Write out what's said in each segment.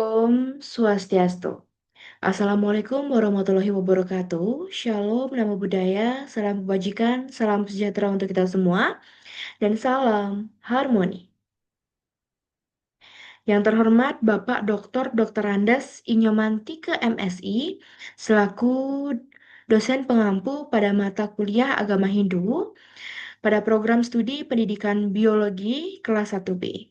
Om Swastiastu. Assalamualaikum warahmatullahi wabarakatuh. Shalom, namo buddhaya, salam kebajikan, salam sejahtera untuk kita semua, dan salam harmoni. Yang terhormat Bapak Dr. Andes Inyomantike MSI, selaku dosen pengampu pada mata kuliah Agama Hindu pada program studi Pendidikan Biologi kelas 1B.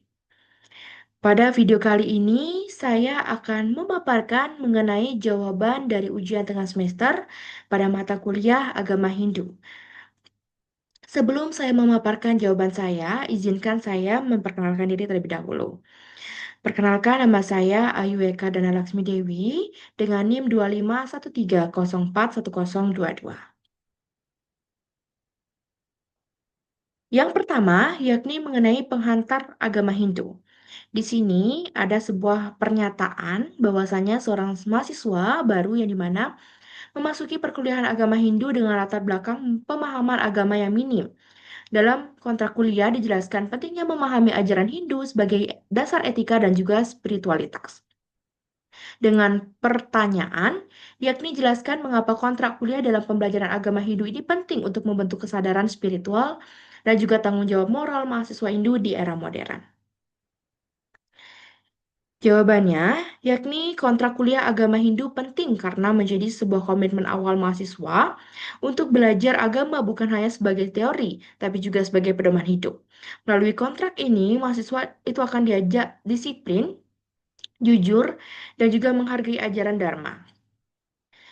Pada video kali ini, saya akan memaparkan mengenai jawaban dari ujian tengah semester pada mata kuliah Agama Hindu. Sebelum saya memaparkan jawaban saya, izinkan saya memperkenalkan diri terlebih dahulu. Perkenalkan, nama saya Ayu Eka Dana Laksmi Dewi dengan NIM 2513041022. Yang pertama, yakni mengenai penghantar agama Hindu. Di sini ada sebuah pernyataan bahwasanya seorang mahasiswa baru yang dimana memasuki perkuliahan agama Hindu dengan latar belakang pemahaman agama yang minim. Dalam kontrak kuliah dijelaskan pentingnya memahami ajaran Hindu sebagai dasar etika dan juga spiritualitas. Dengan pertanyaan, yakni jelaskan mengapa kontrak kuliah dalam pembelajaran agama Hindu ini penting untuk membentuk kesadaran spiritual dan juga tanggung jawab moral mahasiswa Hindu di era modern. Jawabannya, yakni kontrak kuliah agama Hindu penting karena menjadi sebuah komitmen awal mahasiswa untuk belajar agama bukan hanya sebagai teori, tapi juga sebagai pedoman hidup. Melalui kontrak ini, mahasiswa itu akan diajak disiplin, jujur, dan juga menghargai ajaran Dharma.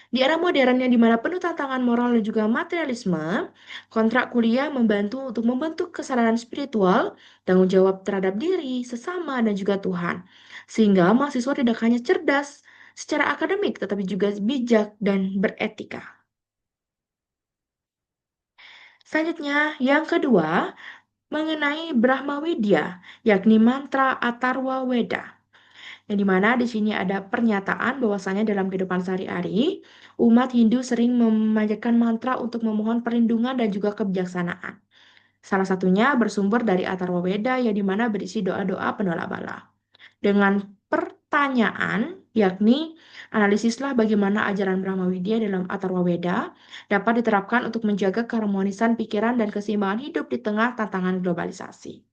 Di era modern yang dimana penuh tantangan moral dan juga materialisme, kontrak kuliah membantu untuk membentuk kesadaran spiritual, tanggung jawab terhadap diri, sesama, dan juga Tuhan. Sehingga mahasiswa tidak hanya cerdas secara akademik, tetapi juga bijak dan beretika. Selanjutnya, yang kedua, mengenai Brahma Widya, yakni mantra Atharva Weda. Yang dimana di sini ada pernyataan bahwasanya dalam kehidupan sehari-hari, umat Hindu sering memanjatkan mantra untuk memohon perlindungan dan juga kebijaksanaan. Salah satunya bersumber dari Atharva Weda yang dimana berisi doa-doa penolak bala. Dengan pertanyaan, yakni analisislah bagaimana ajaran Brahma Widya dalam Atharva Weda dapat diterapkan untuk menjaga keharmonisan pikiran dan keseimbangan hidup di tengah tantangan globalisasi.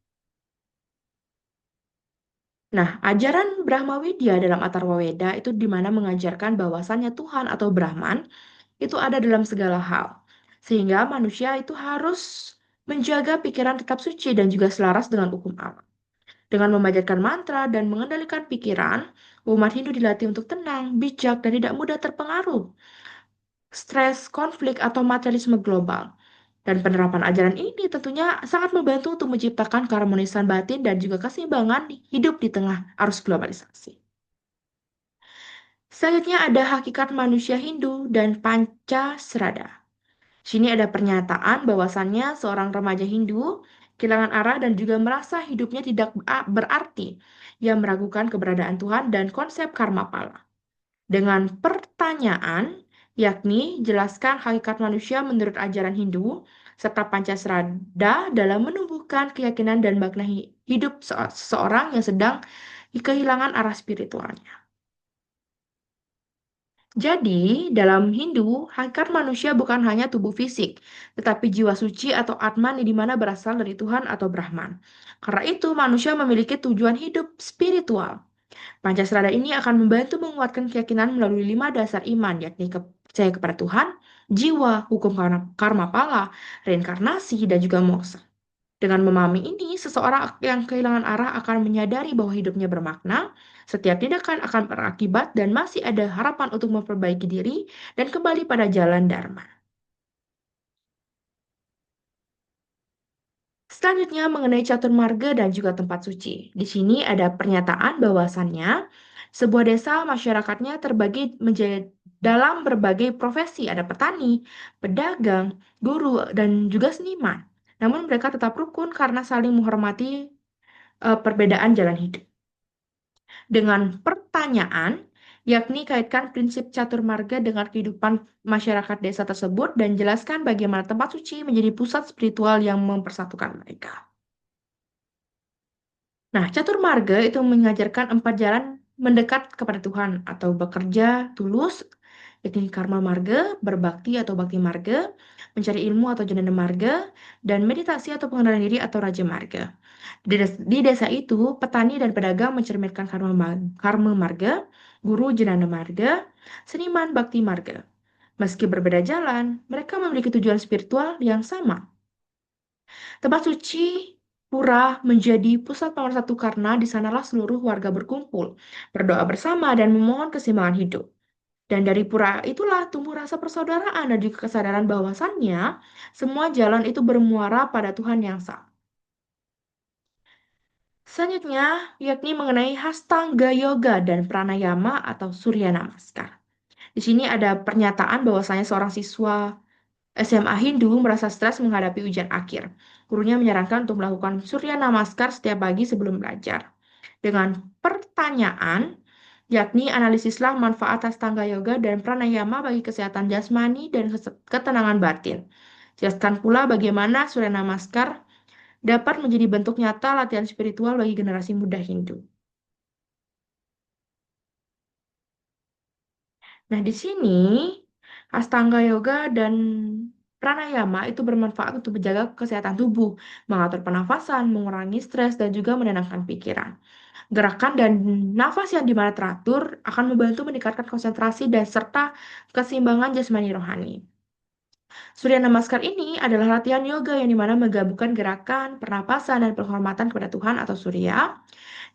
Nah, ajaran Brahma Widya dalam Atharva Weda itu di mana mengajarkan bahwasannya Tuhan atau Brahman itu ada dalam segala hal. Sehingga manusia itu harus menjaga pikiran tetap suci dan juga selaras dengan hukum alam. Dengan memanjatkan mantra dan mengendalikan pikiran, umat Hindu dilatih untuk tenang, bijak, dan tidak mudah terpengaruh stres, konflik, atau materialisme global. Dan penerapan ajaran ini tentunya sangat membantu untuk menciptakan keharmonisan batin dan juga keseimbangan hidup di tengah arus globalisasi. Selanjutnya ada hakikat manusia Hindu dan Pancasrada. Sini ada pernyataan bahwasannya seorang remaja Hindu kehilangan arah dan juga merasa hidupnya tidak berarti. Ia meragukan keberadaan Tuhan dan konsep karma pala. Dengan pertanyaan, yakni jelaskan hakikat manusia menurut ajaran Hindu, serta Pancasrada dalam menumbuhkan keyakinan dan makna hidup seseorang yang sedang kehilangan arah spiritualnya. Jadi, dalam Hindu, hakikat manusia bukan hanya tubuh fisik, tetapi jiwa suci atau Atman yang dimana berasal dari Tuhan atau Brahman. Karena itu, manusia memiliki tujuan hidup spiritual. Pancasila ini akan membantu menguatkan keyakinan melalui 5 dasar iman, yakni percaya kepada Tuhan, jiwa, hukum karma pala, reinkarnasi, dan juga moksha. Dengan memahami ini, seseorang yang kehilangan arah akan menyadari bahwa hidupnya bermakna, setiap tindakan akan berakibat, dan masih ada harapan untuk memperbaiki diri dan kembali pada jalan Dharma. Selanjutnya mengenai catur marga dan juga tempat suci. Di sini ada pernyataan bahwasannya sebuah desa masyarakatnya terbagi menjadi dalam berbagai profesi. Ada petani, pedagang, guru, dan juga seniman. Namun mereka tetap rukun karena saling menghormati perbedaan jalan hidup. Dengan pertanyaan, yakni kaitkan prinsip catur marga dengan kehidupan masyarakat desa tersebut dan jelaskan bagaimana tempat suci menjadi pusat spiritual yang mempersatukan mereka. Nah, catur marga itu mengajarkan 4 jalan mendekat kepada Tuhan atau bekerja tulus, yakni karma marga, berbakti atau bakti marga, mencari ilmu atau jnana marga, dan meditasi atau pengenalan diri atau raja marga. Di desa itu, petani dan pedagang mencerminkan karma marga, guru jnana marga, seniman bakti marga. Meski berbeda jalan, mereka memiliki tujuan spiritual yang sama. Tempat suci pura menjadi pusat pemersatu karena di sanalah seluruh warga berkumpul, berdoa bersama dan memohon keseimbangan hidup. Dan dari pura itulah tumbuh rasa persaudaraan dan juga kesadaran bahwasannya semua jalan itu bermuara pada Tuhan yang sama. Selanjutnya, yakni mengenai Hastanga Yoga dan Pranayama atau Surya Namaskar. Di sini ada pernyataan bahwasanya seorang siswa SMA Hindu merasa stres menghadapi ujian akhir. Gurunya menyarankan untuk melakukan Surya Namaskar setiap pagi sebelum belajar. Dengan pertanyaan, yakni analisislah manfaat Astanga Yoga dan Pranayama bagi kesehatan jasmani dan ketenangan batin. Jelaskan pula bagaimana Surya Namaskar dapat menjadi bentuk nyata latihan spiritual bagi generasi muda Hindu. Nah, di sini Astanga Yoga dan Pranayama itu bermanfaat untuk menjaga kesehatan tubuh, mengatur pernafasan, mengurangi stres, dan juga menenangkan pikiran. Gerakan dan nafas yang dimana teratur akan membantu meningkatkan konsentrasi dan serta keseimbangan jasmani rohani. Surya Namaskar ini adalah latihan yoga yang dimana menggabungkan gerakan, pernapasan, dan penghormatan kepada Tuhan atau Surya.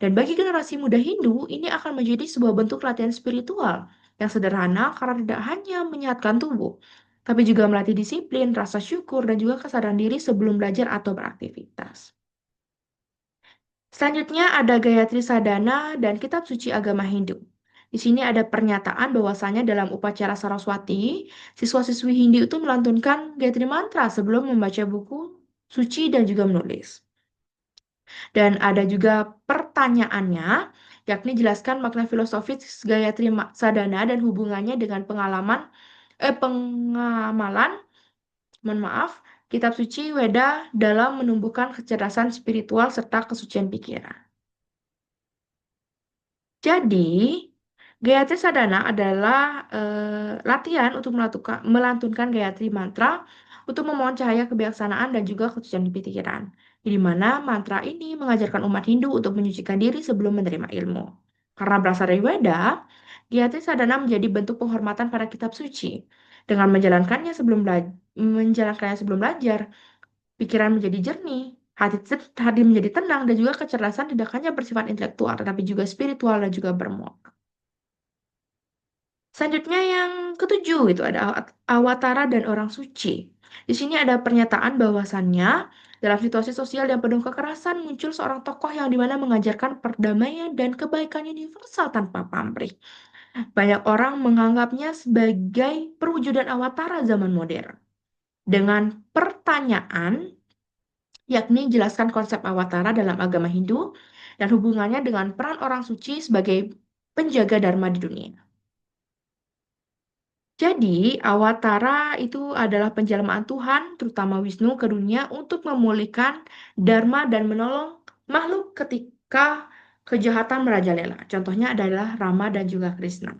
Dan bagi generasi muda Hindu, ini akan menjadi sebuah bentuk latihan spiritual yang sederhana karena tidak hanya menyehatkan tubuh, tapi juga melatih disiplin, rasa syukur, dan juga kesadaran diri sebelum belajar atau beraktivitas. Selanjutnya ada Gayatri Sadhana dan Kitab Suci Agama Hindu. Di sini ada pernyataan bahwasanya dalam upacara Saraswati, siswa-siswi Hindu itu melantunkan Gayatri Mantra sebelum membaca buku suci dan juga menulis. Dan ada juga pertanyaannya, yakni jelaskan makna filosofis Gayatri Sadhana dan hubungannya dengan pengamalan, mohon maaf, kitab suci Weda dalam menumbuhkan kecerdasan spiritual serta kesucian pikiran. Jadi, Gayatri Sadhana adalah latihan untuk melantunkan Gayatri Mantra untuk memohon cahaya kebijaksanaan dan juga kesucian pikiran. Di mana mantra ini mengajarkan umat Hindu untuk menyucikan diri sebelum menerima ilmu. Karena berasal dari Weda, Gayatri Sadhana menjadi bentuk penghormatan pada kitab suci. Dengan menjalankannya sebelum belajar, pikiran menjadi jernih, hati menjadi tenang, dan juga kecerdasan tidak hanya bersifat intelektual, tetapi juga spiritual dan juga bermoral. Selanjutnya yang ketujuh itu ada Awatara dan orang suci. Di sini ada pernyataan bahwasannya dalam situasi sosial yang penuh kekerasan muncul seorang tokoh yang dimana mengajarkan perdamaian dan kebaikan universal tanpa pamrih. Banyak orang menganggapnya sebagai perwujudan Awatara zaman modern. Dengan pertanyaan, yakni jelaskan konsep Awatara dalam agama Hindu dan hubungannya dengan peran orang suci sebagai penjaga dharma di dunia. Jadi, Awatara itu adalah penjelmaan Tuhan, terutama Wisnu, ke dunia untuk memulihkan dharma dan menolong makhluk ketika kejahatan merajalela. Contohnya adalah Rama dan juga Krishna.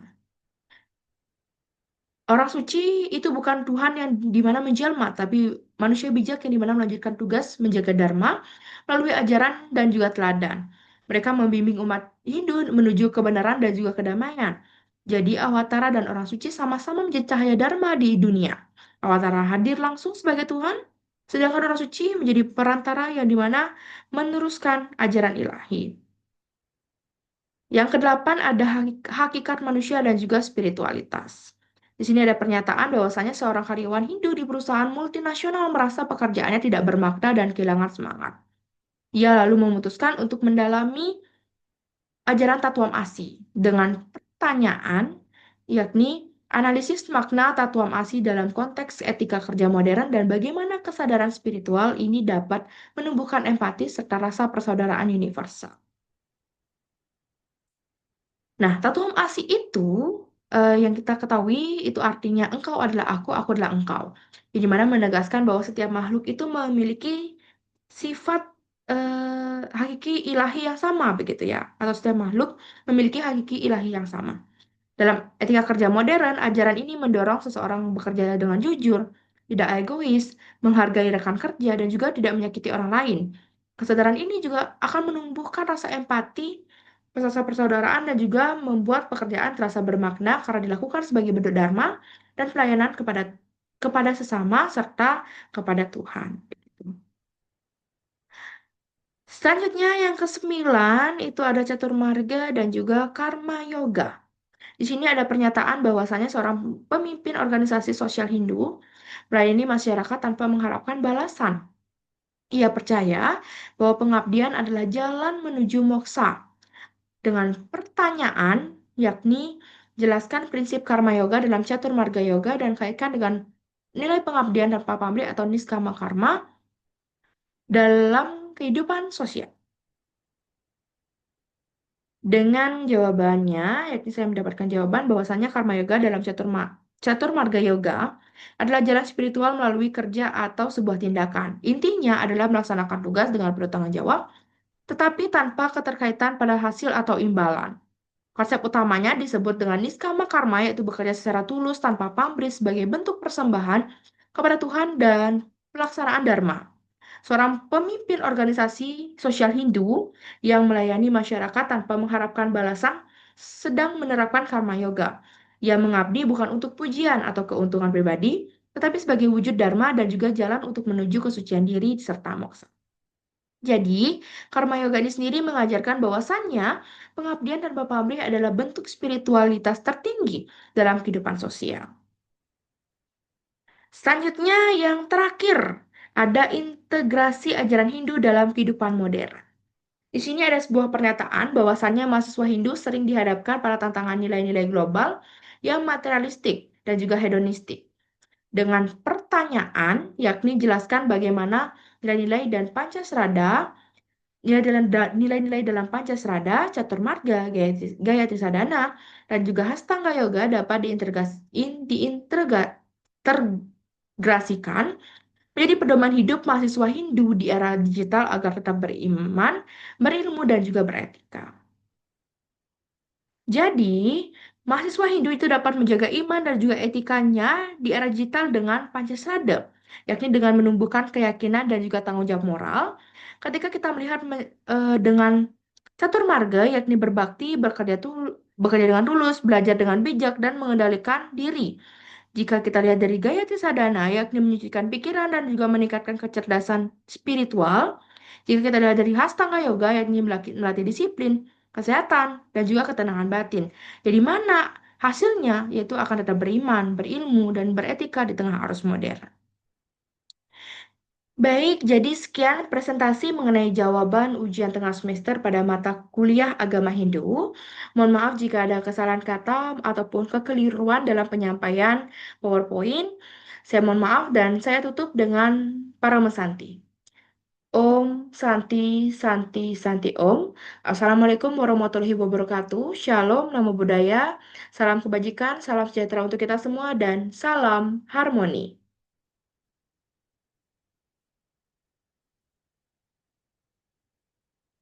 Orang suci itu bukan Tuhan yang dimana menjelma, tapi manusia bijak yang dimana melanjutkan tugas menjaga dharma melalui ajaran dan juga teladan. Mereka membimbing umat Hindu menuju kebenaran dan juga kedamaian. Jadi Awatara dan orang suci sama-sama menjadi cahaya dharma di dunia. Awatara hadir langsung sebagai Tuhan, sedangkan orang suci menjadi perantara yang dimana meneruskan ajaran ilahi. Yang kedelapan ada hakikat manusia dan juga spiritualitas. Di sini ada pernyataan bahwasanya seorang karyawan Hindu di perusahaan multinasional merasa pekerjaannya tidak bermakna dan kehilangan semangat. Ia lalu memutuskan untuk mendalami ajaran Tatuam Asi dengan pertanyaan, yakni analisis makna Tatuam Asi dalam konteks etika kerja modern dan bagaimana kesadaran spiritual ini dapat menumbuhkan empati serta rasa persaudaraan universal. Nah, Tatuam Asi itu yang kita ketahui itu artinya engkau adalah aku adalah engkau. Jadi mana menegaskan bahwa setiap makhluk itu memiliki sifat hakiki ilahi yang sama begitu ya, atau setiap makhluk memiliki hakiki ilahi yang sama. Dalam etika kerja modern, ajaran ini mendorong seseorang bekerja dengan jujur, tidak egois, menghargai rekan kerja, dan juga tidak menyakiti orang lain. Kesadaran ini juga akan menumbuhkan rasa empati, rasa persaudaraan, dan juga membuat pekerjaan terasa bermakna karena dilakukan sebagai bentuk dharma dan pelayanan kepada sesama serta kepada Tuhan. Selanjutnya yang kesembilan itu ada catur marga dan juga karma yoga. Di sini ada pernyataan bahwasanya seorang pemimpin organisasi sosial Hindu melayani masyarakat tanpa mengharapkan balasan. Ia percaya bahwa pengabdian adalah jalan menuju moksa. Dengan pertanyaan, yakni jelaskan prinsip karma yoga dalam catur marga yoga dan kaitkan dengan nilai pengabdian tanpa pamrih atau niskama karma dalam kehidupan sosial. Dengan jawabannya, yakni saya mendapatkan jawaban bahwasanya karma yoga dalam catur marga yoga adalah jalan spiritual melalui kerja atau sebuah tindakan. Intinya adalah melaksanakan tugas dengan penuh tanggung jawab, tetapi tanpa keterkaitan pada hasil atau imbalan. Konsep utamanya disebut dengan niskama karma, yaitu bekerja secara tulus tanpa pamrih sebagai bentuk persembahan kepada Tuhan dan pelaksanaan dharma. Seorang pemimpin organisasi sosial Hindu yang melayani masyarakat tanpa mengharapkan balasan sedang menerapkan karma yoga. Ia mengabdi bukan untuk pujian atau keuntungan pribadi, tetapi sebagai wujud dharma dan juga jalan untuk menuju kesucian diri serta moksa. Jadi, karma yoga ini sendiri mengajarkan bahwasannya pengabdian tanpa pamrih adalah bentuk spiritualitas tertinggi dalam kehidupan sosial. Selanjutnya, yang terakhir, ada integrasi ajaran Hindu dalam kehidupan modern. Di sini ada sebuah pernyataan bahwasannya mahasiswa Hindu sering dihadapkan pada tantangan nilai-nilai global yang materialistik dan juga hedonistik. Dengan pertanyaan, yakni jelaskan bagaimana nilai-nilai dan Pancasrada, nilai-nilai dalam Pancasrada, Caturmarga, Gayatri Sadana, dan juga Hastanga Yoga dapat diintegrasikan menjadi pedoman hidup mahasiswa Hindu di era digital agar tetap beriman, berilmu, dan juga beretika. Jadi, mahasiswa Hindu itu dapat menjaga iman dan juga etikanya di era digital dengan Pancasrada, yakni dengan menumbuhkan keyakinan dan juga tanggung jawab moral. Ketika kita melihat dengan catur marga, yakni berbakti, bekerja dengan tulus, belajar dengan bijak, dan mengendalikan diri. Jika kita lihat dari gaya Tisadana, yakni menyucikan pikiran dan juga meningkatkan kecerdasan spiritual. Jika kita lihat dari Hastanga Yoga, yakni melatih disiplin, kesehatan, dan juga ketenangan batin. Jadi mana hasilnya? Yaitu akan tetap beriman, berilmu, dan beretika di tengah arus modern. Baik, jadi sekian presentasi mengenai jawaban ujian tengah semester pada mata kuliah agama Hindu. Mohon maaf jika ada kesalahan kata ataupun kekeliruan dalam penyampaian PowerPoint. Saya mohon maaf dan saya tutup dengan para mesanti. Om Santi Santi Santi Om. Assalamualaikum warahmatullahi wabarakatuh. Shalom, namo buddhaya. Salam kebajikan, salam sejahtera untuk kita semua dan salam harmoni.